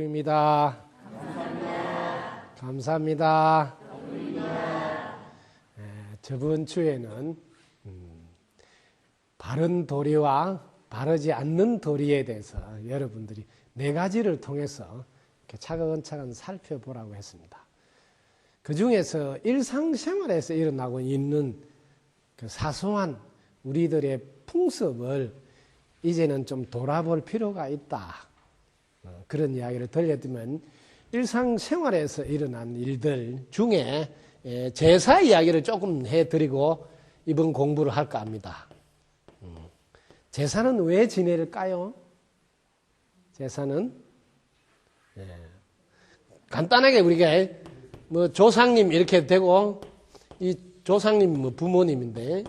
덕구입니다. 감사합니다. 저번 주에는 바른 도리와 바르지 않는 도리에 대해서 여러분들이 네 가지를 통해서 이렇게 차근차근 살펴보라고 했습니다. 그 중에서 일상생활에서 일어나고 있는 그 사소한 우리들의 풍습을 이제는 좀 돌아볼 필요가 있다. 그런 이야기를 들려드리면 일상생활에서 일어난 일들 중에 제사 이야기를 조금 해드리고 이번 공부를 할까 합니다. 제사는 왜 지낼까요? 제사는 간단하게 우리가 뭐 조상님 이렇게 되고 이 조상님 뭐 부모님인데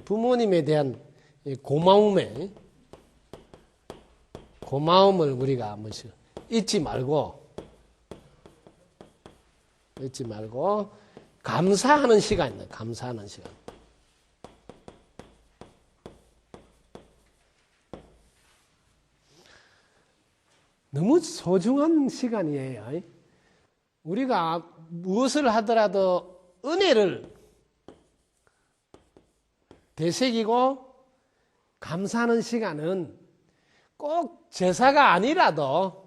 부모님에 대한 고마움을 우리가 잊지 말고 감사하는 시간입니다. 감사하는 시간. 너무 소중한 시간이에요. 우리가 무엇을 하더라도 은혜를 되새기고 감사하는 시간은 꼭 제사가 아니라도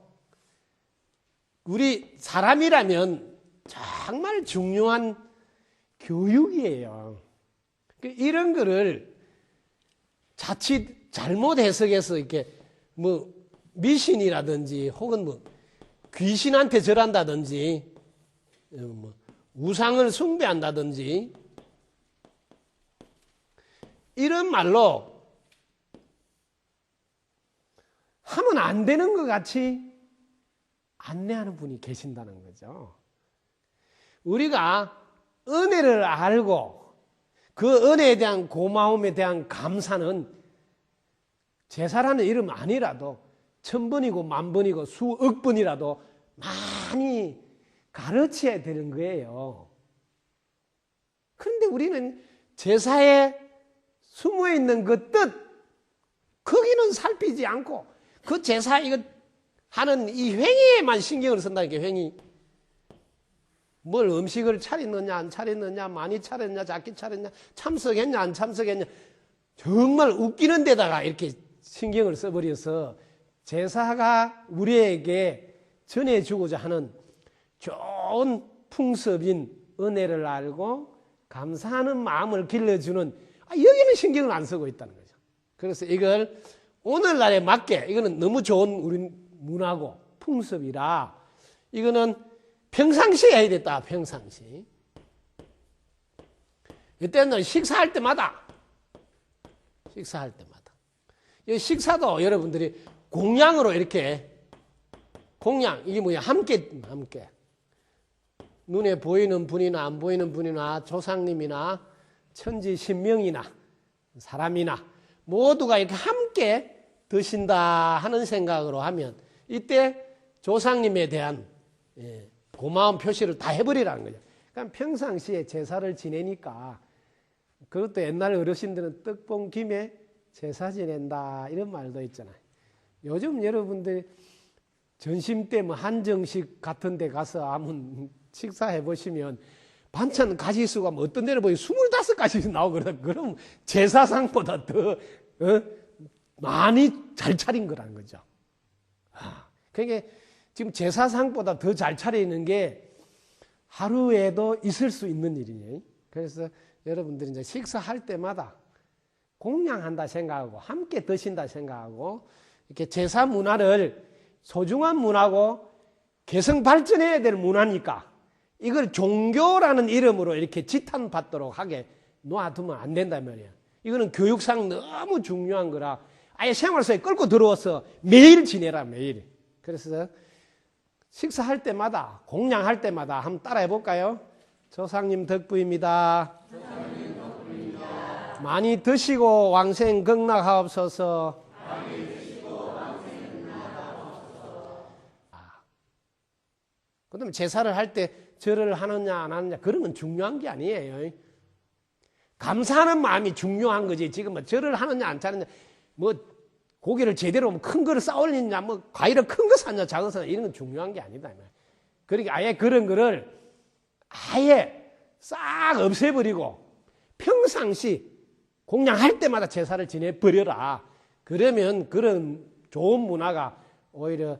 우리 사람이라면 정말 중요한 교육이에요. 이런 거를 자칫 잘못 해석해서 이렇게 뭐 미신이라든지 혹은 뭐 귀신한테 절한다든지 뭐 우상을 숭배한다든지 이런 말로 하면 안 되는 것 같이 안내하는 분이 계신다는 거죠. 우리가 은혜를 알고 그 은혜에 대한 고마움에 대한 감사는 제사라는 이름 아니라도 1000번이고 10,000번이고 수억 번이라도 많이 가르쳐야 되는 거예요. 그런데 우리는 제사에 숨어 있는 그 뜻, 거기는 살피지 않고 그 제사 이거 하는 이 행위에만 신경을 쓴다니까, 행위. 뭘 음식을 차렸느냐 안 차렸느냐, 많이 차렸냐 작게 차렸냐, 참석했냐 안 참석했냐, 정말 웃기는 데다가 이렇게 신경을 써버려서 제사가 우리에게 전해주고자 하는 좋은 풍습인 은혜를 알고 감사하는 마음을 길러주는 여기는 신경을 안 쓰고 있다는 거죠. 그래서 이걸 오늘날에 맞게, 이거는 너무 좋은 우리 문화고 풍습이라 이거는 평상시에 해야 됐다. 평상시. 이때는 식사할 때마다 이 식사도 여러분들이 공양으로 이렇게 공양, 이게 뭐야? 함께 눈에 보이는 분이나 안 보이는 분이나 조상님이나 천지 신명이나 사람이나 모두가 이렇게 함께 드신다 하는 생각으로 하면 이때 조상님에 대한 고마운 표시를 다 해버리라는 거죠. 그러니까 평상시에 제사를 지내니까, 그것도 옛날 어르신들은 떡봉 김에 제사 지낸다 이런 말도 있잖아요. 요즘 여러분들 전심 때 뭐 한정식 같은 데 가서 한번 식사해 보시면 반찬 가지수가 뭐 어떤 데는 보면 25가지 나오거든. 그럼 제사상보다 더 많이 잘 차린 거라는 거죠. 그러니까 지금 제사상보다 더 잘 차리는 게 하루에도 있을 수 있는 일이에요. 그래서 여러분들이 이제 식사할 때마다 공양한다 생각하고 함께 드신다 생각하고 이렇게 제사 문화를 소중한 문화고 개성 발전해야 될 문화니까 이걸 종교라는 이름으로 이렇게 지탄받도록 하게 놔두면 안 된단 말이야. 이거는 교육상 너무 중요한 거라 아예 생활 속에 끌고 들어와서 매일 지내라, 매일. 그래서 식사할 때마다, 공양할 때마다 한번 따라해 볼까요? 조상님 덕부입니다. 많이 드시고 왕생 극락하옵소서. 그다음에 제사를 할 때 절을 하느냐 안 하느냐 그런 건 중요한 게 아니에요. 감사하는 마음이 중요한 거지. 지금 뭐 절을 하느냐 안 하느냐 뭐 고기를 제대로 큰 거를 쌓올리냐, 뭐 과일을 큰 거 샀냐, 작은 거 샀냐, 이런 건 중요한 게 아니다. 그러니까 아예 그런 거를 아예 싹 없애버리고 평상시 공양할 때마다 제사를 지내버려라. 그러면 그런 좋은 문화가 오히려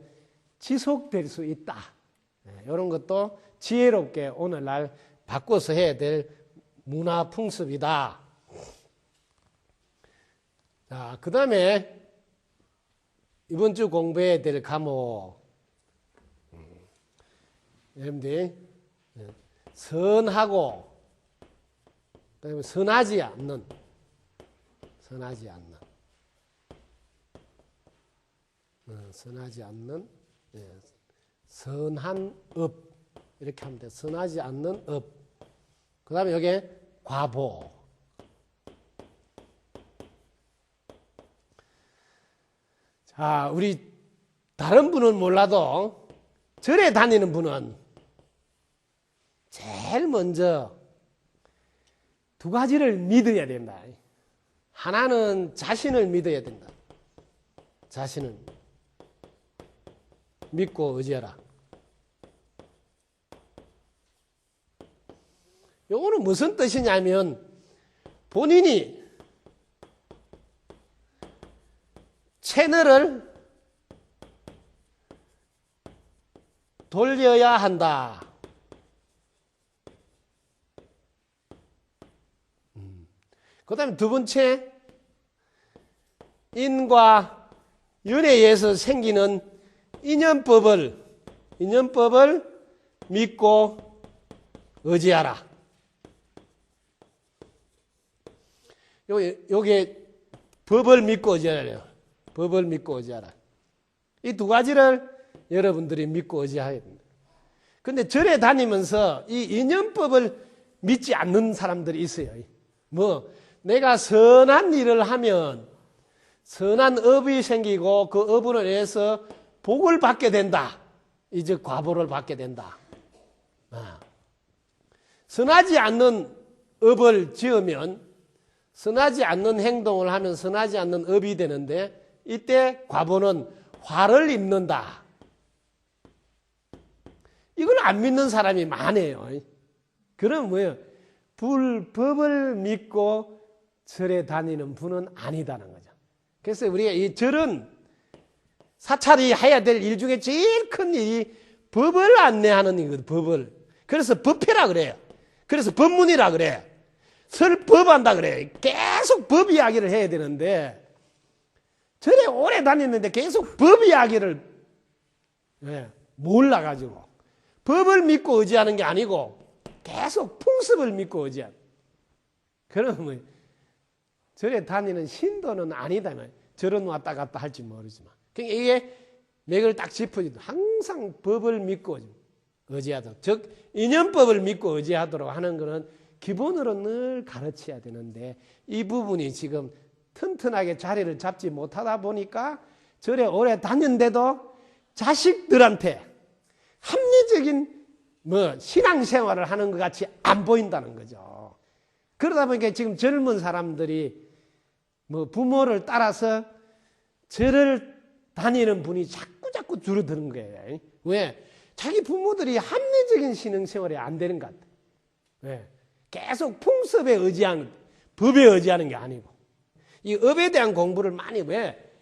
지속될 수 있다. 이런 것도 지혜롭게 오늘날 바꿔서 해야 될 문화 풍습이다. 자, 그 다음에 이번 주 공부해야 될 과목. 여러분들, 선하고, 그다음에 선하지 않는, 선하지 않는, 선한 업. 이렇게 하면 돼. 선하지 않는 업. 그 다음에 여기 과보. 자, 우리 다른 분은 몰라도 절에 다니는 분은 제일 먼저 두 가지를 믿어야 된다. 하나는 자신을 믿어야 된다. 자신을 믿고 의지하라. 요거는 무슨 뜻이냐면 본인이 채널을 돌려야 한다. 그 다음에 두 번째, 인과 연애에서 생기는 인연법을 믿고 의지하라. 요게 법을 믿고 의지하래요. 법을 믿고 의지하라. 이 두 가지를 여러분들이 믿고 의지해야 됩니다. 근데 절에 다니면서 이 인연법을 믿지 않는 사람들이 있어요. 뭐 내가 선한 일을 하면 선한 업이 생기고 그 업으로 인해서 복을 받게 된다. 이제 과보를 받게 된다. 선하지 않는 업을 지으면 선하지 않는 행동을 하면 선하지 않는 업이 되는데 이때 과보는 화를 입는다. 이걸 안 믿는 사람이 많아요. 그럼 뭐예요? 법을 믿고 절에 다니는 분은 아니다는 거죠. 그래서 우리가 이 절은 사찰이 해야 될 일 중에 제일 큰 일이 법을 안내하는 이거든. 법을. 그래서 법회라 그래요. 그래서 법문이라 그래요. 설법한다 그래요. 계속 법 이야기를 해야 되는데 절에 오래 다녔는데 계속 법 이야기를 몰라가지고 법을 믿고 의지하는 게 아니고 계속 풍습을 믿고 의지하는. 그러면 절에 다니는 신도는 아니다. 절은 왔다 갔다 할지 모르지만. 그러니까 이게 맥을 딱 짚어주도 항상 법을 믿고 의지하도록. 즉 인연법을 믿고 의지하도록 하는 것은 기본으로 늘 가르쳐야 되는데 이 부분이 지금 튼튼하게 자리를 잡지 못하다 보니까 절에 오래 다녔는데도 자식들한테 합리적인 신앙생활을 하는 것 같이 안 보인다는 거죠. 그러다 보니까 지금 젊은 사람들이 부모를 따라서 절을 다니는 분이 자꾸 줄어드는 거예요. 왜? 자기 부모들이 합리적인 신앙생활이 안 되는 것 같아요. 왜? 계속 풍습에 의지하는, 법에 의지하는 게 아니고. 이 업에 대한 공부를 많이 왜?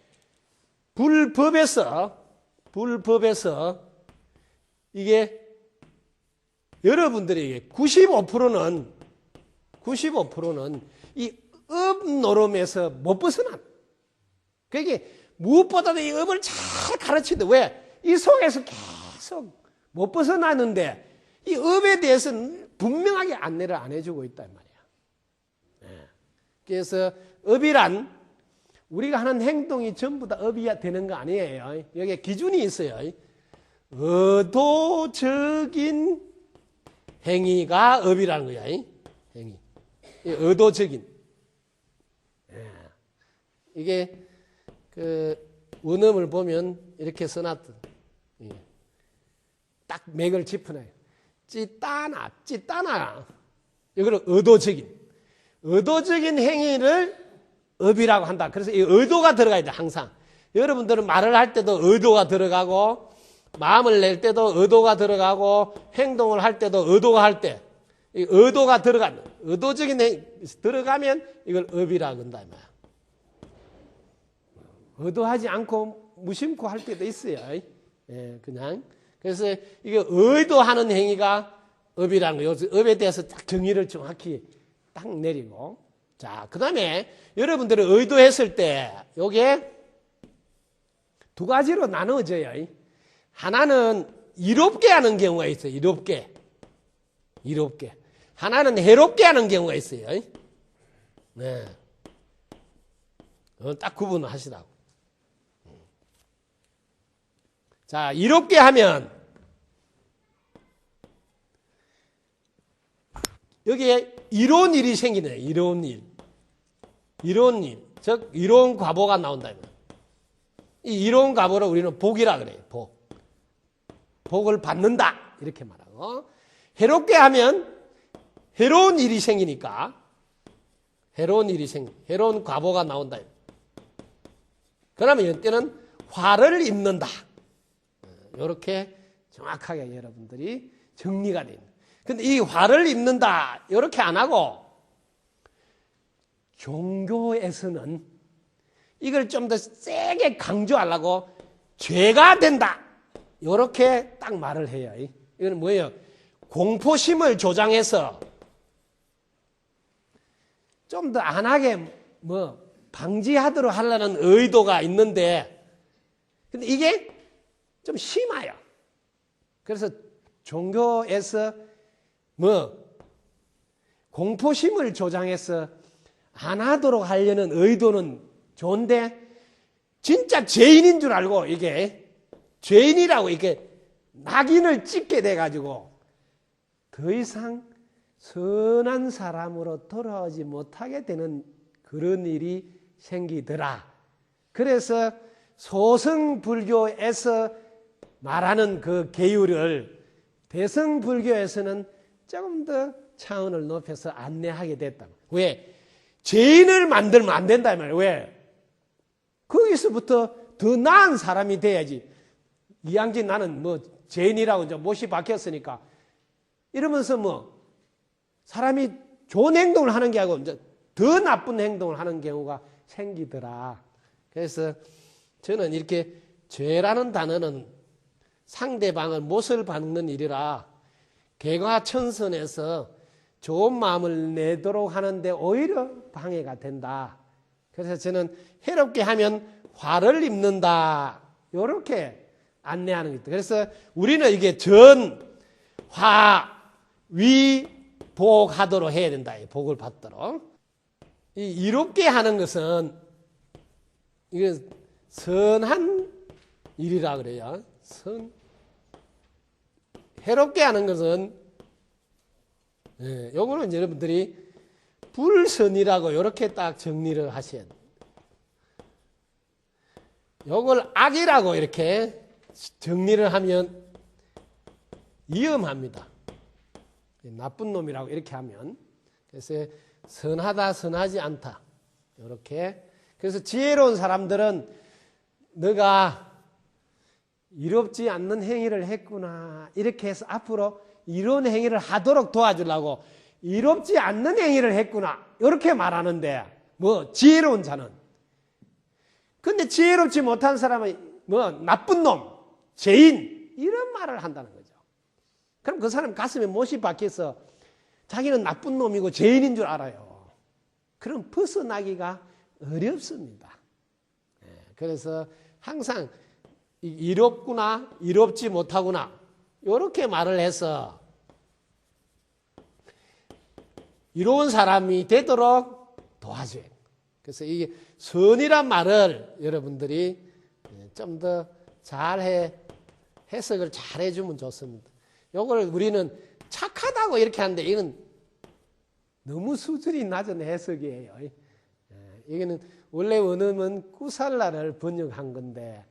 불법에서 이게 여러분들에게 95%는 이 업 노름에서 못 벗어난. 그러니까 무엇보다도 이 업을 잘 가르치는데 왜? 이 속에서 계속 못 벗어나는데 이 업에 대해서는 분명하게 안내를 안 해주고 있단 말이야. 그래서 업이란 우리가 하는 행동이 전부 다 업이 되는 거 아니에요. 여기에 기준이 있어요. 의도적인 행위가 업이라는 거야. 행위. 의도적인. 이게 그 원음을 보면 이렇게 써놨던 딱 맥을 짚어놔요. 찌따나. 이거는 의도적인 행위를 업이라고 한다. 그래서 이 의도가 들어가야 돼, 항상. 여러분들은 말을 할 때도 의도가 들어가고 마음을 낼 때도 의도가 들어가고 행동을 할 때도 의도가 할 때 이 의도가 들어가는 의도적인 들어가면 이걸 업이라 그런다 이 말이야. 의도하지 않고 무심코 할 때도 있어요. 예, 그냥 그래서 이게 의도하는 행위가 업이라는 거예요. 업에 대해서 딱 정의를 정확히 딱 내리고 자, 그 다음에 여러분들이 의도했을 때 요게 두 가지로 나누어져요. 하나는 이롭게 하는 경우가 있어요. 이롭게. 하나는 해롭게 하는 경우가 있어요. 네. 딱 구분을 하시라고. 자, 이롭게 하면 여기에 이로운 일이 생기네. 이로운 일. 즉 이로운 과보가 나온다. 이 이로운 과보를 우리는 복이라 그래요. 복을 받는다. 이렇게 말하고. 해롭게 하면 해로운 일이 생기니까 해로운 과보가 나온다. 그러면 이때는 화를 입는다. 이렇게 정확하게 여러분들이 정리가 됩니다. 근데 이 화를 입는다. 이렇게 안 하고 종교에서는 이걸 좀 더 세게 강조하려고 죄가 된다. 이렇게 딱 말을 해요. 이건 뭐예요? 공포심을 조장해서 좀 더 안 하게 방지하도록 하려는 의도가 있는데 근데 이게 좀 심해요. 그래서 종교에서 공포심을 조장해서 안 하도록 하려는 의도는 좋은데 진짜 죄인인 줄 알고 이게 죄인이라고 이렇게 낙인을 찍게 돼가지고 더 이상 선한 사람으로 돌아오지 못하게 되는 그런 일이 생기더라. 그래서 소승불교에서 말하는 그 계율을 대승불교에서는 조금 더 차원을 높여서 안내하게 됐다. 왜? 죄인을 만들면 안 된다 이 말이에요. 왜? 거기서부터 더 나은 사람이 돼야지. 이양진 나는 죄인이라고 이제 못이 박혔으니까 이러면서 사람이 좋은 행동을 하는 게 아니고 이제 더 나쁜 행동을 하는 경우가 생기더라. 그래서 저는 이렇게 죄라는 단어는 상대방을 못을 박는 일이라 개과천선에서 좋은 마음을 내도록 하는데 오히려 방해가 된다. 그래서 저는 해롭게 하면 화를 입는다. 이렇게 안내하는 게 있다. 그래서 우리는 이게 복하도록 해야 된다. 복을 받도록. 이 이롭게 하는 것은 이게 선한 일이라 그래요. 해롭게 하는 것은 요거는 이제 여러분들이 불선이라고 이렇게 딱 정리를 하셔야 돼요. 요걸 악이라고 이렇게 정리를 하면 위험합니다. 나쁜 놈이라고 이렇게 하면. 그래서 선하다, 선하지 않다. 이렇게. 그래서 지혜로운 사람들은 너가 이롭지 않는 행위를 했구나. 이렇게 해서 앞으로 이런 행위를 하도록 도와주려고 이롭지 않는 행위를 했구나. 이렇게 말하는데, 지혜로운 자는. 근데 지혜롭지 못한 사람은 나쁜 놈, 죄인, 이런 말을 한다는 거죠. 그럼 그 사람 가슴에 못이 박혀서 자기는 나쁜 놈이고 죄인인 줄 알아요. 그럼 벗어나기가 어렵습니다. 그래서 항상 이롭구나, 이롭지 못하구나 이렇게 말을 해서 이로운 사람이 되도록 도와줘요. 그래서 이 선이란 말을 여러분들이 좀 더 잘 해석을 잘 해주면 좋습니다. 요걸 우리는 착하다고 이렇게 하는데 이건 너무 수준이 낮은 해석이에요. 이거는 원래 원어는 꾸살라를 번역한 건데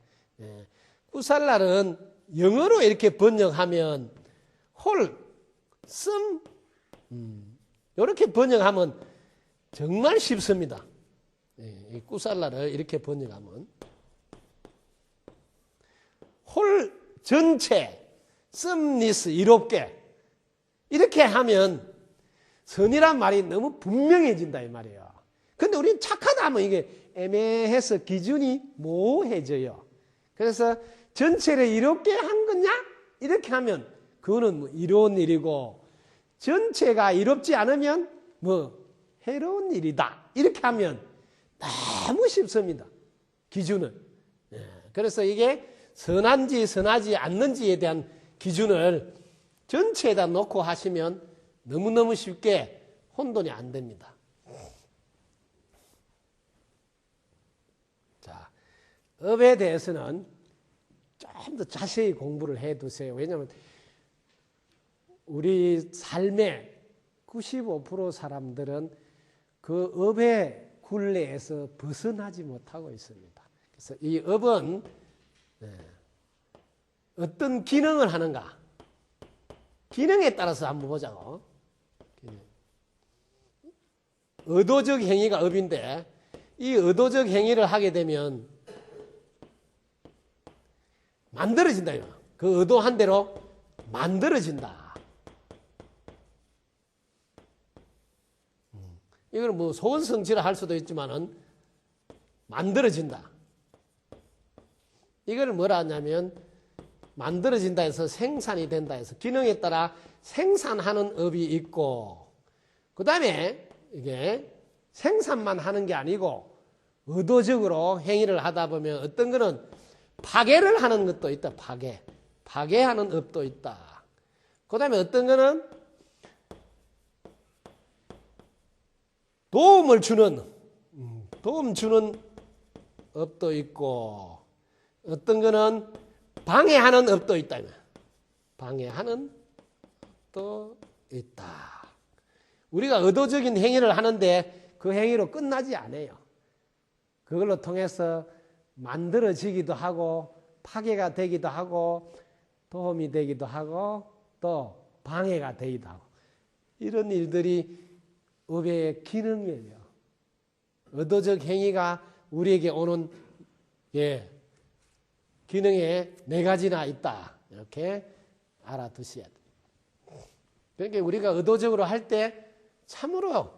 꾸살라는 영어로 이렇게 번역하면 이렇게 번역하면 정말 쉽습니다. 이 꾸살라를 이렇게 번역하면 홀 전체 썸니스 이롭게 이렇게 하면 선이란 말이 너무 분명해진다 이 말이에요. 근데 우리는 착하다 하면 이게 애매해서 기준이 모호해져요. 그래서 전체를 이롭게 한 거냐? 이렇게 하면 그거는 뭐 이로운 일이고, 전체가 이롭지 않으면 뭐 해로운 일이다. 이렇게 하면 너무 쉽습니다. 기준은. 그래서 이게 선한지 선하지 않는지에 대한 기준을 전체에다 놓고 하시면 너무너무 쉽게 혼돈이 안 됩니다. 자, 업에 대해서는 좀 더 자세히 공부를 해 두세요. 왜냐하면 우리 삶의 95% 사람들은 그 업의 굴레에서 벗어나지 못하고 있습니다. 그래서 이 업은 어떤 기능을 하는가? 기능에 따라서 한번 보자고. 의도적 행위가 업인데, 이 의도적 행위를 하게 되면 만들어진다. 그 의도한 대로 만들어진다. 이걸 뭐 소원성취를 할 수도 있지만은 만들어진다. 이걸 뭐라 하냐면 만들어진다 해서 생산이 된다 해서 기능에 따라 생산하는 업이 있고, 그 다음에 이게 생산만 하는 게 아니고 의도적으로 행위를 하다 보면 어떤 거는 파괴를 하는 것도 있다. 파괴하는 업도 있다. 그 다음에 어떤 거는 도움 주는 업도 있고, 어떤 거는 방해하는 업도 있다. 방해하는 업도 있다. 우리가 의도적인 행위를 하는데 그 행위로 끝나지 않아요. 그걸로 통해서 만들어지기도 하고 파괴가 되기도 하고 도움이 되기도 하고 또 방해가 되기도 하고, 이런 일들이 업의 기능이에요. 의도적 행위가 우리에게 오는 기능에 네 가지나 있다. 이렇게 알아두셔야 돼요. 그러니까 우리가 의도적으로 할 때 참으로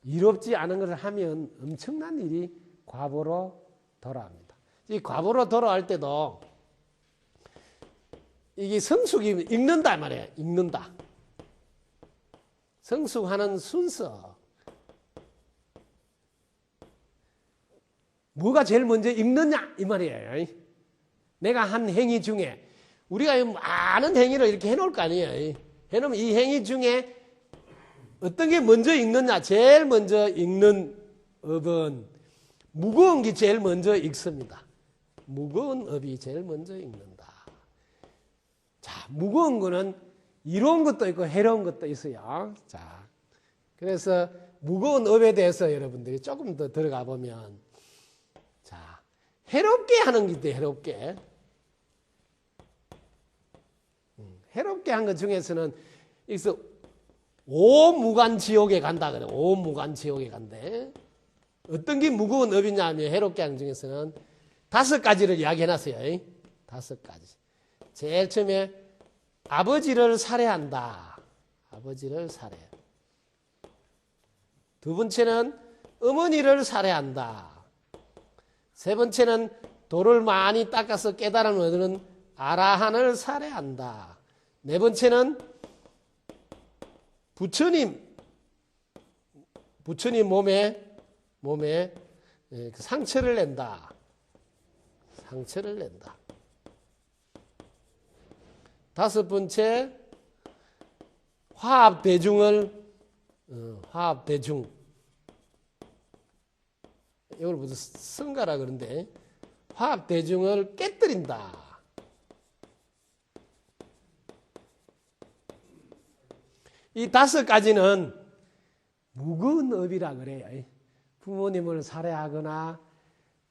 이롭지 않은 것을 하면 엄청난 일이 과보로 돌아옵니다. 이 과보로 돌아올 때도 이게 성숙이 읽는다 말이에요. 읽는다. 성숙하는 순서. 뭐가 제일 먼저 읽느냐 이 말이에요. 내가 한 행위 중에 우리가 많은 행위를 이렇게 해놓을 거 아니에요. 해놓으면 이 행위 중에 어떤 게 먼저 읽느냐. 제일 먼저 읽는 업은 무거운 게 제일 먼저 읽습니다. 무거운 업이 제일 먼저 읽는다. 자, 무거운 거는 이로운 것도 있고 해로운 것도 있어요. 자, 그래서 무거운 업에 대해서 여러분들이 조금 더 들어가 보면, 자, 해롭게 하는 게 있대. 해롭게 한 것 중에서는 여기서 오무간 지옥에 간다 그래. 오무간 지옥에 간대. 어떤 게 무거운 업이냐 하면 해롭게 한 것 중에서는 5가지를 이야기해놨어요. 5가지. 제일 처음에 아버지를 살해한다. 아버지를 살해. 두 번째는 어머니를 살해한다. 세 번째는 돌을 많이 닦아서 깨달음을 얻는 아라한을 살해한다. 네 번째는 부처님 몸에 상처를 낸다. 상처를 낸다. 5번째, 화합대중. 이걸 무슨 성가라 그러는데, 화합대중을 깨뜨린다. 이 5가지는 무거운 업이라 그래요. 부모님을 살해하거나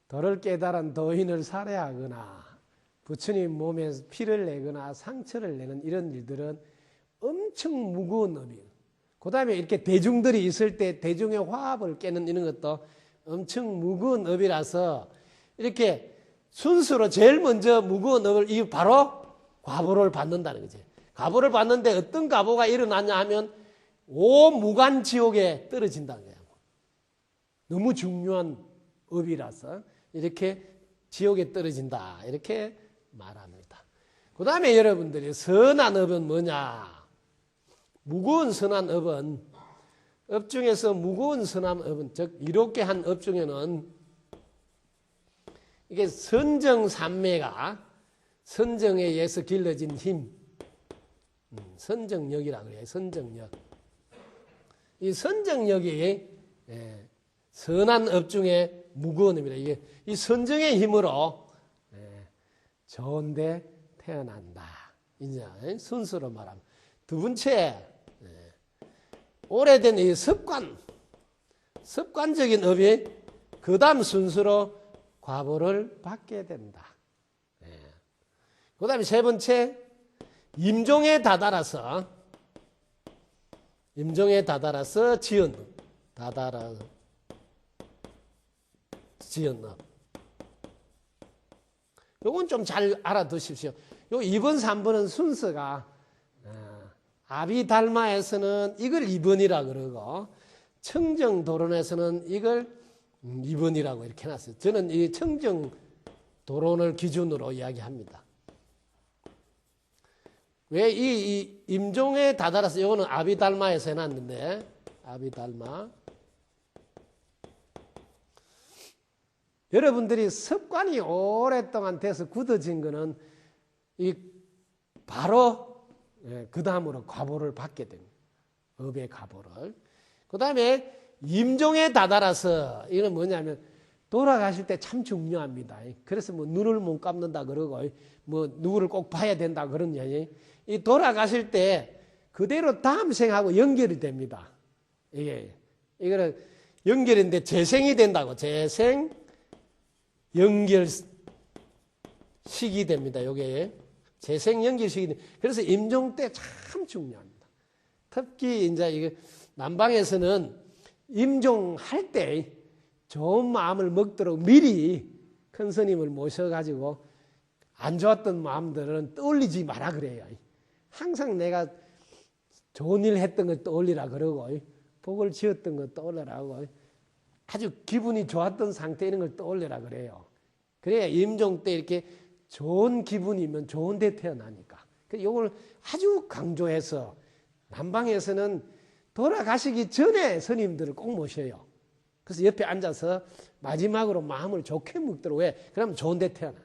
도를 깨달은 도인을 살해하거나 부처님 몸에 피를 내거나 상처를 내는 이런 일들은 엄청 무거운 업이에요. 그 다음에 이렇게 대중들이 있을 때 대중의 화합을 깨는 이런 것도 엄청 무거운 업이라서 이렇게 순수로 제일 먼저 무거운 업을 이 바로 과보를 받는다는 거지. 과보를 받는데 어떤 과보가 일어나냐 하면 오무간지옥에 떨어진다는 거야. 너무 중요한 업이라서 이렇게 지옥에 떨어진다 이렇게 말합니다. 그 다음에 여러분들이 선한 업은 뭐냐? 무거운 선한 업은 업 중에서 무거운 선한 업은 즉 이롭게 한 업 중에는 이게 선정산매가 선정에 의해서 길러진 힘, 선정력이라고 그래요. 선정력. 이 선정력이 선한 업 중에 무거운 업이다. 이게 이 선정의 힘으로 좋은데 태어난다. 이제 순수로 말하면. 두 번째, 오래된 이 습관적인 업이 그 다음 순수로 과보를 받게 된다. 그 다음에 세 번째, 임종에 다다라서 지은 업. 요건 좀 잘 알아두십시오. 요 2번, 3번은 순서가 아비달마에서는 이걸 2번이라 그러고 청정도론에서는 이걸 2번이라고 이렇게 해놨어요. 저는 이 청정도론을 기준으로 이야기합니다. 왜 이 임종에 다다라서 이거는 아비달마에서 해놨는데 아비달마 여러분들이 습관이 오랫동안 돼서 굳어진 거는 이 바로 그 다음으로 과보를 받게 됩니다. 업의 과보를. 그 다음에 임종에 다다라서 이건 뭐냐면 돌아가실 때 참 중요합니다. 그래서 뭐 눈을 못 감는다 그러고 뭐 누구를 꼭 봐야 된다 그러냐. 이 돌아가실 때 그대로 다음 생하고 연결이 됩니다. 이거는 연결인데 재생이 된다고. 재생 연결식이 됩니다. 요게 재생 연결식이. 그래서 임종 때 참 중요합니다. 특히 이제 이게 남방에서는 임종할 때 좋은 마음을 먹도록 미리 큰 스님을 모셔가지고 안 좋았던 마음들은 떠올리지 마라 그래요. 항상 내가 좋은 일 했던 걸 떠올리라 그러고 복을 지었던 걸 떠올리라고 아주 기분이 좋았던 상태 이런 걸 떠올리라 그래요. 그래야 임종 때 이렇게 좋은 기분이면 좋은 데 태어나니까. 이걸 아주 강조해서 남방에서는 돌아가시기 전에 스님들을 꼭 모셔요. 그래서 옆에 앉아서 마지막으로 마음을 좋게 먹도록 왜? 그러면 좋은 데 태어나.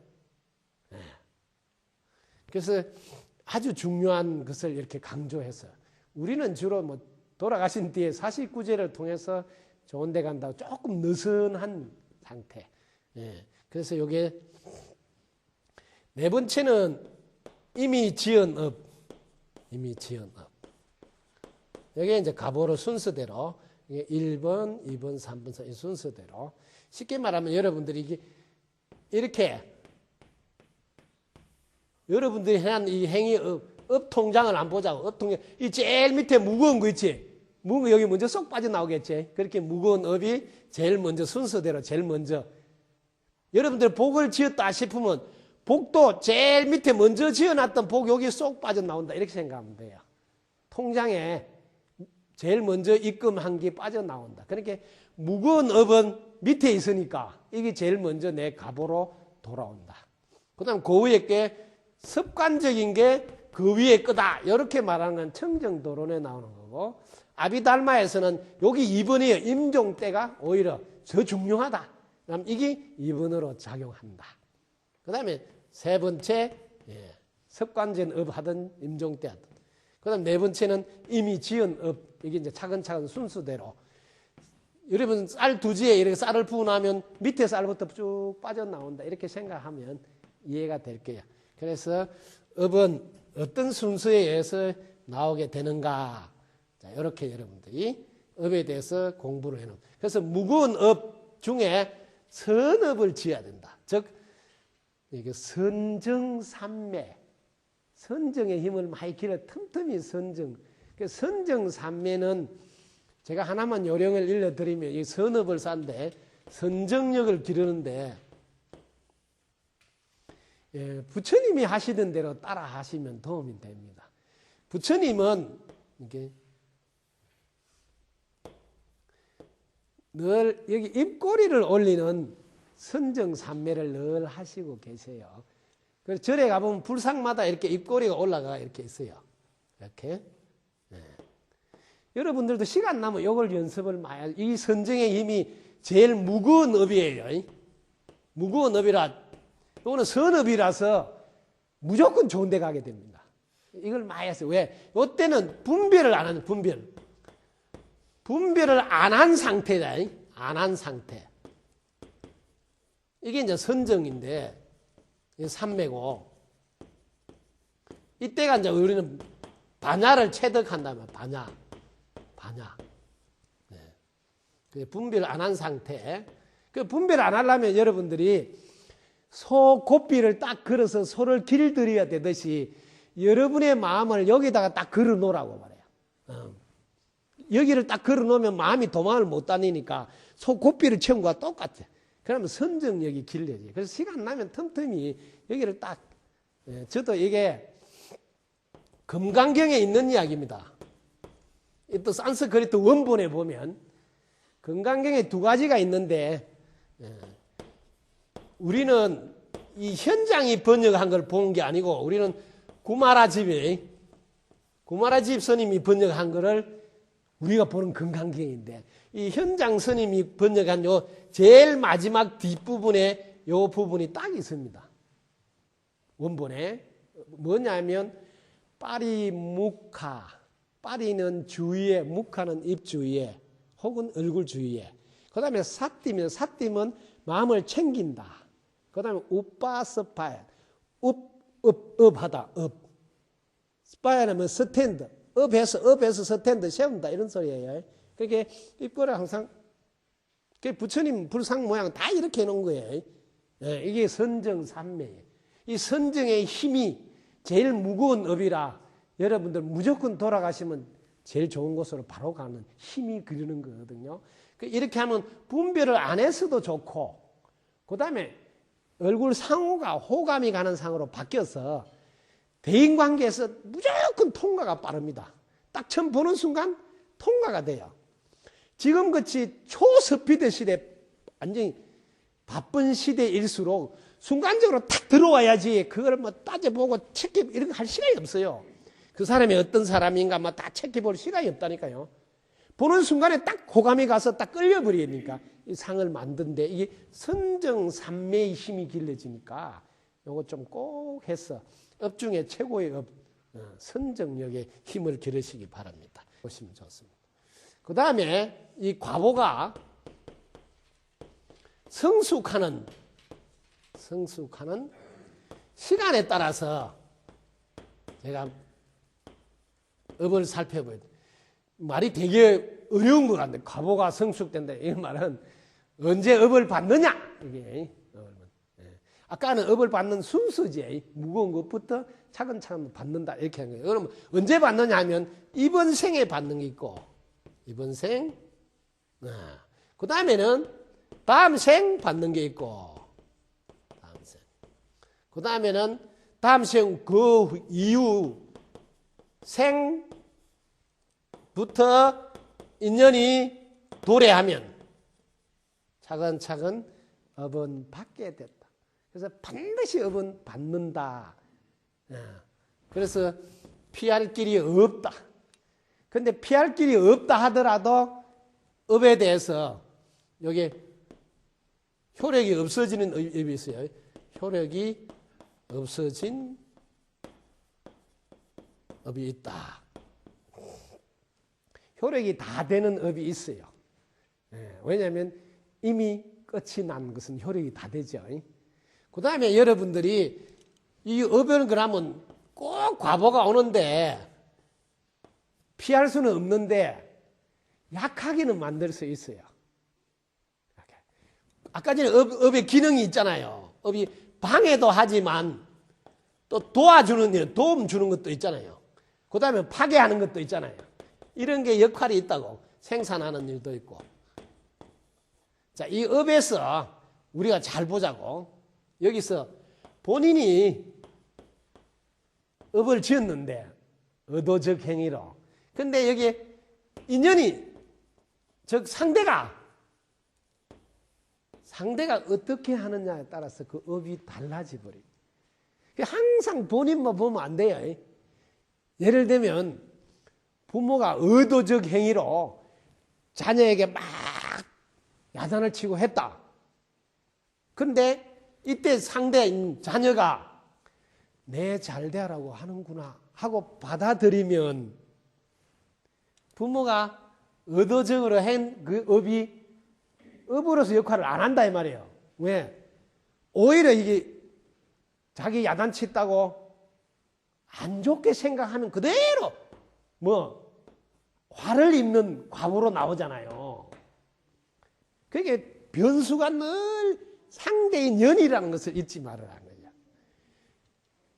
그래서 아주 중요한 것을 이렇게 강조해서 우리는 주로 뭐 돌아가신 뒤에 49제를 통해서 좋은 데 간다고 조금 느슨한 상태. 그래서 요게 네 번째는 이미 지은 업. 여기 이제 가보로 순서대로 1번, 2번, 3번, 4번 순서대로 쉽게 말하면 여러분들이 이렇게 여러분들이 한 이 행위 업 통장을 안 보자고. 업 통장 이 제일 밑에 무거운 거 있지. 무거운 거 여기 먼저 쏙 빠져나오겠지. 그렇게 무거운 업이 제일 먼저 순서대로 제일 먼저 여러분들 복을 지었다 싶으면 복도 제일 밑에 먼저 지어놨던 복 여기 쏙 빠져나온다 이렇게 생각하면 돼요. 통장에 제일 먼저 입금한 게 빠져나온다. 그러니까 무거운 업은 밑에 있으니까 이게 제일 먼저 내 가보로 돌아온다. 그 다음 그 위에 게 습관적인 게 그 위에 거다. 이렇게 말하는 건 청정도론에 나오는 거고 아비달마에서는 여기 2번이에요. 임종 때가 오히려 더 중요하다. 그럼 이게 2번으로 작용한다. 그 다음에 세 번째 습관적인 업 하던 임종 때 하던. 그 다음 네 번째는 이미 지은 업. 이게 이제 차근차근 순서대로. 여러분 쌀 두지에 이렇게 쌀을 부어 나면 밑에 쌀부터 쭉 빠져나온다. 이렇게 생각하면 이해가 될 거예요. 그래서 업은 어떤 순서에 의해서 나오게 되는가. 자, 이렇게 여러분들이 업에 대해서 공부를 해놓은. 그래서 무거운 업 중에 선업을 지어야 된다. 즉, 이게 선정산매. 선정의 힘을 많이 길어 틈틈이 선정. 그 선정산매는 제가 하나만 요령을 일러드리면 이 선업을 쌓는데 선정력을 기르는데 예, 부처님이 하시던 대로 따라 하시면 도움이 됩니다. 부처님은 이렇게 늘 여기 입꼬리를 올리는 선정삼매를 늘 하시고 계세요. 그래서 절에 가보면 불상마다 이렇게 입꼬리가 올라가 이렇게 있어요. 이렇게. 네. 여러분들도 시간 나면 이걸 연습을 많이, 이 선정의 힘이 제일 무거운 업이에요. 무거운 업이라, 이거는 선업이라서 무조건 좋은 데 가게 됩니다. 이걸 많이 했어요. 왜? 이때는 분별을 안 하는, 분별을 안 한 상태다. 안 한 상태. 이게 이제 선정인데, 이게 삼매고, 이때가 이제 우리는 반야를 체득한다면, 반야. 네. 분별 안 한 상태. 그 분별 안 하려면 여러분들이 소 고삐를 딱 걸어서 소를 길들여야 되듯이 여러분의 마음을 여기다가 딱 걸어 놓으라고 말해요. 여기를 딱 걸어 놓으면 마음이 도망을 못 다니니까 소 고삐를 채운 거와 똑같아. 그러면 선정력이 길러지. 그래서 시간 나면 틈틈이 여기를 딱, 예, 저도 이게 금강경에 있는 이야기입니다. 또 산스크리트 원본에 보면 금강경에 두 가지가 있는데, 예, 우리는 이 현장이 번역한 걸 본 게 아니고 우리는 구마라집 스님이 번역한 거를 우리가 보는 금강경인데, 이 현장 스님이 번역한 요 제일 마지막 뒷부분에 요 부분이 딱 있습니다. 원본에. 뭐냐면 빠리묵하, 빠리는 주위에, 묵하는 입 주위에 혹은 얼굴 주위에. 그 다음에 사띠면 마음을 챙긴다. 그 다음에 우빠스파야, 업하다, 업. 스파야는 스탠드, 업에서 스탠드 세운다, 이런 소리예요. 그게 입꼬리 항상, 부처님 불상 모양 다 이렇게 해놓은 거예요. 예, 이게 선정삼매예요. 이 선정의 힘이 제일 무거운 업이라 여러분들 무조건 돌아가시면 제일 좋은 곳으로 바로 가는 힘이 그리는 거거든요. 이렇게 하면 분별을 안 해서도 좋고, 그 다음에 얼굴 상호가 호감이 가는 상으로 바뀌어서 대인관계에서 무조건 통과가 빠릅니다. 딱 처음 보는 순간 통과가 돼요. 지금같이 초스피드 시대, 완전히 바쁜 시대일수록 순간적으로 탁 들어와야지 그걸 뭐 따져보고 체크 이런 거 할 시간이 없어요. 그 사람이 어떤 사람인가 뭐 다 체크해볼 시간이 없다니까요. 보는 순간에 딱 호감이 가서 딱 끌려버리니까 이 상을 만든데, 이게 선정삼매의 힘이 길러지니까 요거 좀 꼭 해서 업 중에 최고의 업, 선정력의 힘을 기르시기 바랍니다. 보시면 좋습니다. 그 다음에 이 과보가 성숙하는 시간에 따라서 제가 업을 살펴봐요. 말이 되게 어려운 것 같은데, 과보가 성숙된다. 이 말은 언제 업을 받느냐? 이게 아까는 업을 받는 순서지. 무거운 것부터 차근차근 받는다, 이렇게 하는 거예요. 그러면 언제 받느냐 하면 이번 생에 받는 게 있고, 이번 생, 그 다음에는 다음 생 받는 게 있고, 다음 생. 그 다음에는 다음 생 그 이후 생부터 인연이 도래하면 차근차근 업은 받게 됐다. 그래서 반드시 업은 받는다. 그래서 피할 길이 없다. 근데 피할 길이 없다 하더라도 업에 대해서 여기 효력이 없어지는 업이 있어요. 효력이 없어진 업이 있다. 효력이 다 되는 업이 있어요. 왜냐하면 이미 끝이 난 것은 효력이 다 되죠. 그 다음에 여러분들이 이 업을 그러면 꼭 과보가 오는데 피할 수는 없는데 약하게는 만들 수 있어요. 아까 전에 업의 기능이 있잖아요. 업이 방해도 하지만 또 도와주는 일, 도움 주는 것도 있잖아요. 그 다음에 파괴하는 것도 있잖아요. 이런 게 역할이 있다고. 생산하는 일도 있고. 자, 이 업에서 우리가 잘 보자고. 여기서 본인이 업을 지었는데 의도적 행위로. 근데 여기 인연이 즉 상대가 어떻게 하느냐에 따라서 그 업이 달라져 버려요. 항상 본인만 보면 안 돼요. 예를 들면 부모가 의도적 행위로 자녀에게 막 야단을 치고 했다. 근데 이때 상대인 자녀가 내 잘되라고 하는구나 하고 받아들이면 부모가 의도적으로 한 그 업이 업으로서 역할을 안 한다 이 말이에요. 왜? 오히려 이게 자기 야단쳤다고 안 좋게 생각하는 그대로 화를 입는 과보로 나오잖아요. 그게 변수가 늘 상대의 연이라는 것을 잊지 말으라는 거죠.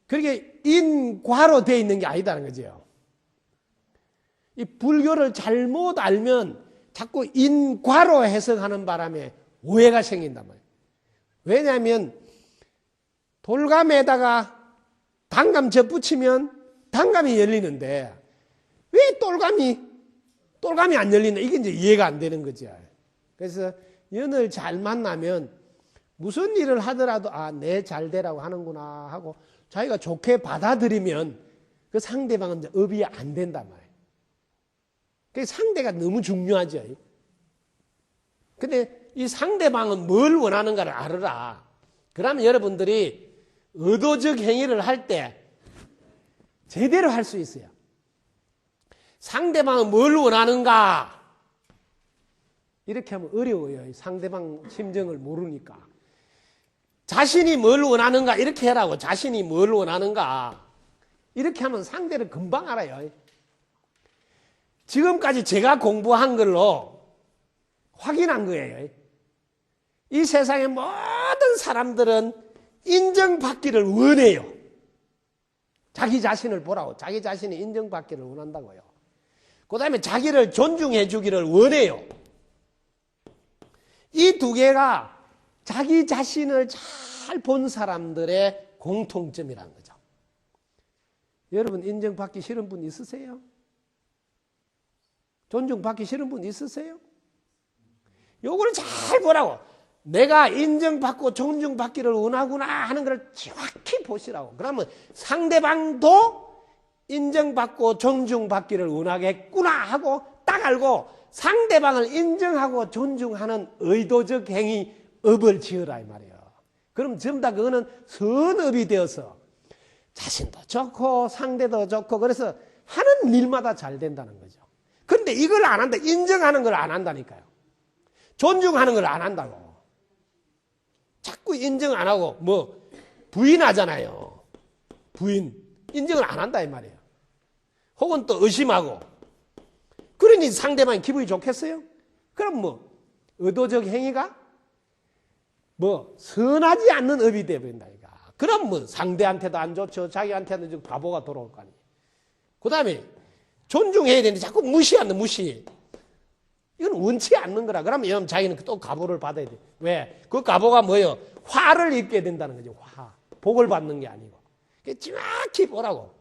그게 인과로 되어 있는 게 아니다는 거죠. 이 불교를 잘못 알면 자꾸 인과로 해석하는 바람에 오해가 생긴단 말이에요. 왜냐하면 돌감에다가 단감 접붙이면 단감이 열리는데 왜 똘감이 안 열리나? 이게 이제 이해가 안 되는 거죠. 그래서 연을 잘 만나면 무슨 일을 하더라도 내 잘되라고 하는구나 하고 자기가 좋게 받아들이면 그 상대방은 이제 업이 안 된단 말이에요. 그 상대가 너무 중요하죠. 근데 이 상대방은 뭘 원하는가를 알아라. 그러면 여러분들이 의도적 행위를 할 때 제대로 할 수 있어요. 상대방은 뭘 원하는가? 이렇게 하면 어려워요. 상대방 심정을 모르니까. 자신이 뭘 원하는가? 이렇게 해라고. 자신이 뭘 원하는가? 이렇게 하면 상대를 금방 알아요. 지금까지 제가 공부한 걸로 확인한 거예요. 이 세상의 모든 사람들은 인정받기를 원해요. 자기 자신을 보라고. 자기 자신이 인정받기를 원한다고요. 그 다음에 자기를 존중해 주기를 원해요. 이 두 개가 자기 자신을 잘 본 사람들의 공통점이라는 거죠. 여러분 인정받기 싫은 분 있으세요? 존중받기 싫은 분 있으세요? 요거를 잘 보라고. 내가 인정받고 존중받기를 원하구나 하는 걸 정확히 보시라고. 그러면 상대방도 인정받고 존중받기를 원하겠구나 하고 딱 알고 상대방을 인정하고 존중하는 의도적 행위 업을 지으라 이 말이에요. 그럼 전부 다 그거는 선업이 되어서 자신도 좋고 상대도 좋고 그래서 하는 일마다 잘 된다는 거죠. 그런데 이걸 안 한다. 인정하는 걸 안 한다니까요. 존중하는 걸 안 한다고. 자꾸 인정 안 하고 부인하잖아요. 부인. 인정을 안 한다 이 말이에요. 혹은 또 의심하고. 그러니 상대방이 기분이 좋겠어요? 그럼 의도적 행위가 선하지 않는 업이 되어버린다. 그럼 상대한테도 안 좋죠. 자기한테도 좀 바보가 돌아올 거 아니에요. 그 다음에 존중해야 되는데 자꾸 무시하는 무시. 이건 원치 않는 거라. 그러면 여러분 자기는 또 가보를 받아야 돼. 왜? 그 가보가 뭐예요? 화를 입게 된다는 거죠. 화. 복을 받는 게 아니고. 정확히 보라고.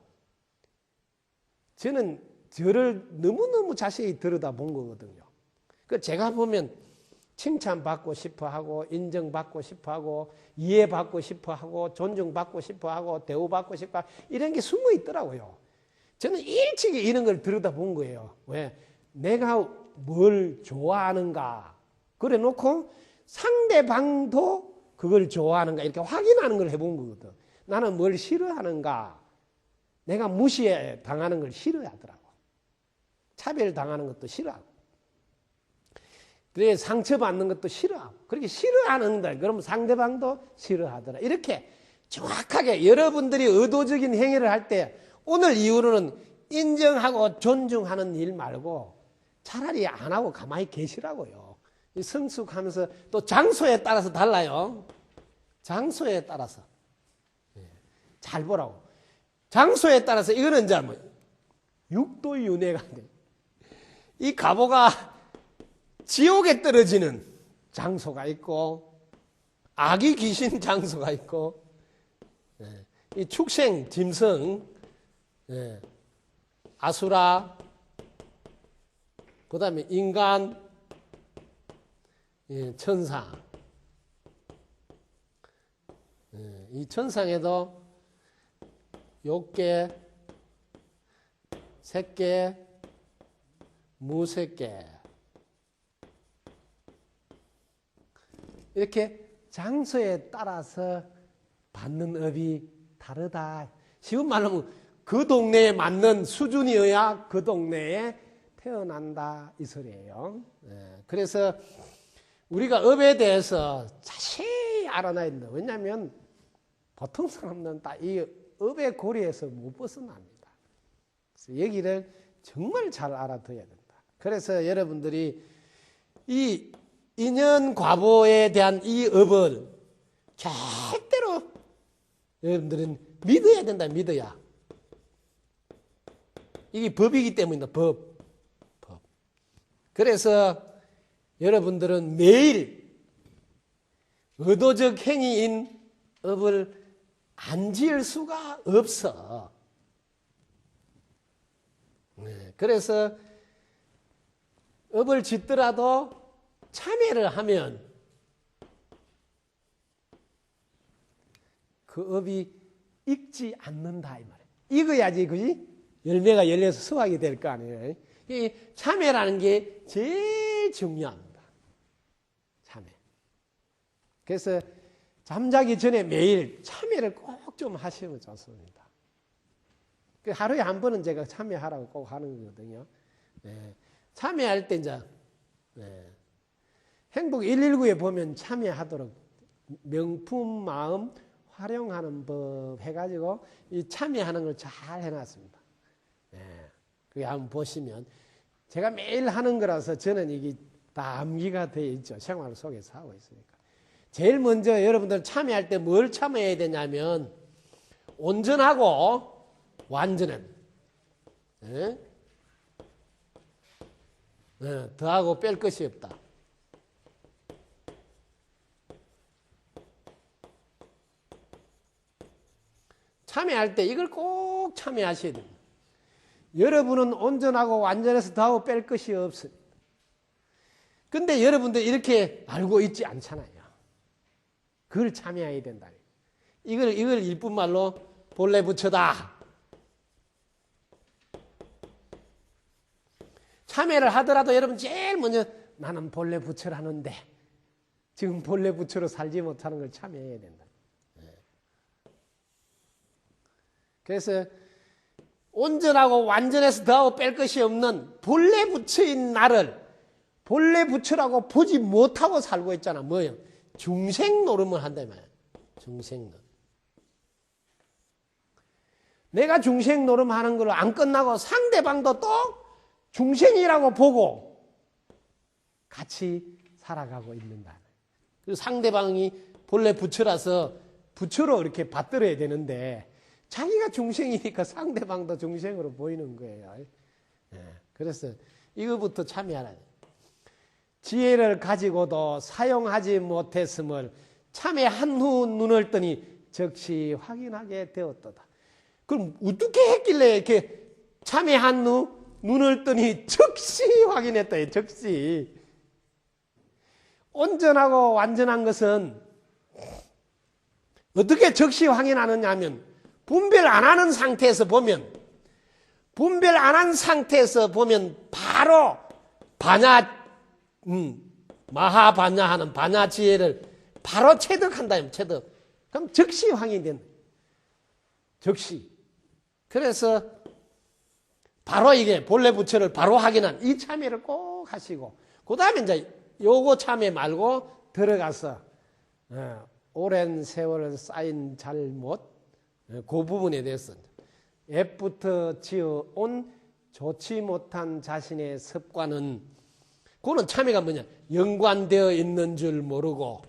저는 저를 너무너무 자세히 들여다본 거거든요. 제가 보면 칭찬받고 싶어 하고, 인정받고 싶어 하고, 이해받고 싶어 하고, 존중받고 싶어 하고, 대우받고 싶어 하고, 이런 게 숨어 있더라고요. 저는 일찍이 이런 걸 들여다본 거예요. 왜? 내가 뭘 좋아하는가. 그래 놓고 상대방도 그걸 좋아하는가 이렇게 확인하는 걸 해본 거거든. 나는 뭘 싫어하는가. 내가 무시해 당하는 걸 싫어하더라고. 차별당하는 것도 싫어하고. 그래 상처받는 것도 싫어하고. 그렇게 싫어하는데 그러면 상대방도 싫어하더라. 이렇게 정확하게 여러분들이 의도적인 행위를 할 때 오늘 이후로는 인정하고 존중하는 일 말고 차라리 안 하고 가만히 계시라고요. 성숙하면서 또 장소에 따라서 달라요. 장소에 따라서. 잘 보라고. 장소에 따라서 이거는 이제 육도윤회가 돼. 이 가보가 지옥에 떨어지는 장소가 있고 악이 귀신 장소가 있고 이 축생, 짐승, 아수라, 그 다음에 인간, 천상. 이 천상에도 욕계, 색계, 무색계. 이렇게 장소에 따라서 받는 업이 다르다. 쉬운 말로 하면 그 동네에 맞는 수준이어야 그 동네에 태어난다 이 소리예요. 그래서 우리가 업에 대해서 자세히 알아놔야 된다. 왜냐하면 보통 사람들은 다 이 업의 고리에서 못 벗어납니다. 그래서 얘기를 정말 잘 알아둬야 된다. 그래서 여러분들이 이 인연 과보에 대한 이 업을 절대로 여러분들은 믿어야 된다. 믿어야. 이게 법이기 때문이다. 법. 그래서 여러분들은 매일 의도적 행위인 업을 안 지을 수가 없어. 그래서 업을 짓더라도 참여를 하면 그 업이 익지 않는다 이 말이에요. 익어야지 그지? 열매가 열려서 수확이 될 거 아니에요. 이 참여라는 게 제일 중요합니다. 참여. 그래서 잠자기 전에 매일 참여를 꼭 좀 하시면 좋습니다. 하루에 한 번은 제가 참여하라고 꼭 하는 거거든요. 참여할 때 이제 행복 119에 보면 참여하도록 명품 마음 활용하는 법 해가지고 이 참여하는 걸 잘 해놨습니다. 그게 한번 보시면 제가 매일 하는 거라서 저는 이게 다 암기가 되어 있죠. 생활 속에서 하고 있으니까. 제일 먼저 여러분들 참여할 때 뭘 참여해야 되냐면 온전하고 완전한 더하고 뺄 것이 없다. 참여할 때 이걸 꼭 참여하셔야 됩니다. 여러분은 온전하고 완전해서 더하고 뺄 것이 없습니다. 근데 여러분들 이렇게 알고 있지 않잖아요. 그걸 참여해야 된다. 이걸 일뿐 말로 본래 부처다. 참여를 하더라도 여러분 제일 먼저 나는 본래 부처를 하는데 지금 본래 부처로 살지 못하는 걸 참여해야 된다. 그래서 온전하고 완전해서 더하고 뺄 것이 없는 본래 부처인 나를 본래 부처라고 보지 못하고 살고 있잖아. 뭐예요? 중생 노름을 한다 말이야. 중생 노름. 내가 중생 노름하는 걸로 안 끝나고 상대방도 또 중생이라고 보고 같이 살아가고 있는다. 그리고 상대방이 본래 부처라서 부처로 이렇게 받들어야 되는데 자기가 중생이니까 상대방도 중생으로 보이는 거예요. 그래서 이거부터 참여하라. 지혜를 가지고도 사용하지 못했음을 참여한 후 눈을 뜨니 즉시 확인하게 되었도다. 그럼 어떻게 했길래 이렇게 참여한 후 눈을 뜨니 즉시 확인했다. 즉시. 온전하고 완전한 것은 어떻게 즉시 확인하느냐 하면 분별 안 하는 상태에서 보면 바로 마하반야 하는 반야 지혜를 바로 체득한다. 체득. 그럼 즉시 확인된다. 즉시. 그래서 바로 이게 본래 부처를 바로 확인한 이 참여를 꼭 하시고 그 다음에 이제 요거 참여 말고 들어가서 오랜 세월 쌓인 잘못 그 부분에 대해서 앱부터 지어온 좋지 못한 자신의 습관은 그거는 참여가 뭐냐 연관되어 있는 줄 모르고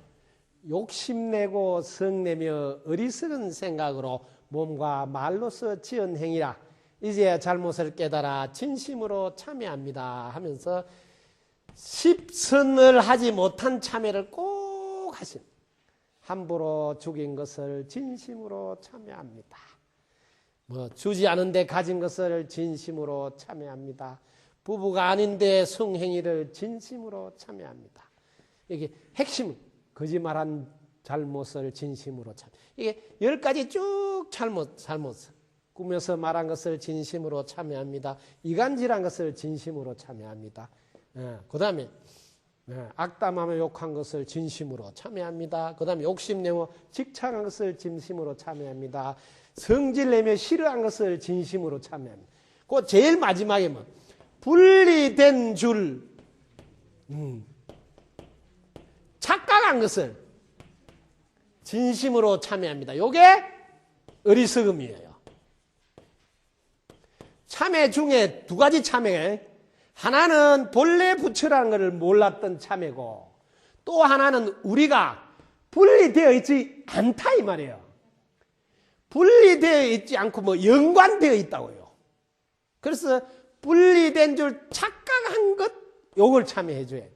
욕심내고 성내며 어리석은 생각으로 몸과 말로서 지은 행위라 이제 잘못을 깨달아 진심으로 참여합니다 하면서 십선을 하지 못한 참여를 꼭 하십니다. 함부로 죽인 것을 진심으로 참여합니다. 주지 않은데 가진 것을 진심으로 참여합니다. 부부가 아닌데 성행위를 진심으로 참여합니다. 이게 핵심, 거짓말한 잘못을 진심으로 참. 이게 10가지 쭉 잘못, 꾸며서 말한 것을 진심으로 참여합니다. 이간질한 것을 진심으로 참여합니다. 그 다음에 악담하며 욕한 것을 진심으로 참여합니다. 그 다음에 욕심내며 직창한 것을 진심으로 참여합니다. 성질내며 싫어한 것을 진심으로 참여합니다. 그 제일 마지막에 분리된 줄 착각한 것을 진심으로 참여합니다. 요게 어리석음이에요. 참회 중에 2가지 참회. 하나는 본래 부처라는 것을 몰랐던 참회고, 또 하나는 우리가 분리되어 있지 않다 이 말이에요. 분리되어 있지 않고 연관되어 있다고요. 그래서 분리된 줄 착각한 것, 요걸 참여해 줘야 돼.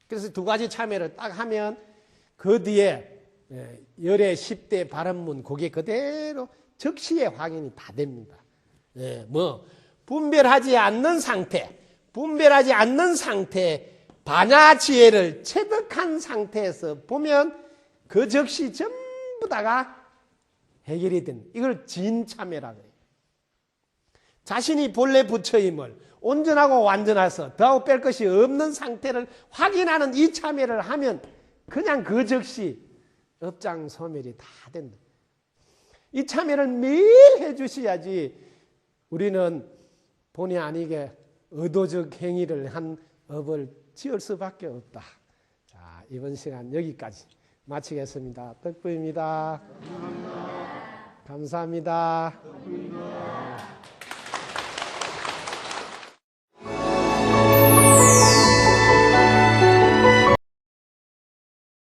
그래서 2가지 참여를 딱 하면 그 뒤에 열애 10대 발언문 그게 그대로 즉시에 확인이 다 됩니다. 분별하지 않는 상태, 반야지혜를 체득한 상태에서 보면 그 즉시 전부 다가 해결이 된, 이걸 진참회라고 해요. 자신이 본래 부처임을 온전하고 완전해서 더하고 뺄 것이 없는 상태를 확인하는 이 참회를 하면 그냥 그 즉시 업장 소멸이 다 된다. 이 참회를 매일 해주셔야지 우리는 본의 아니게 의도적 행위를 한 업을 지을 수밖에 없다. 자, 이번 시간 여기까지 마치겠습니다. 덕부입니다. 감사합니다.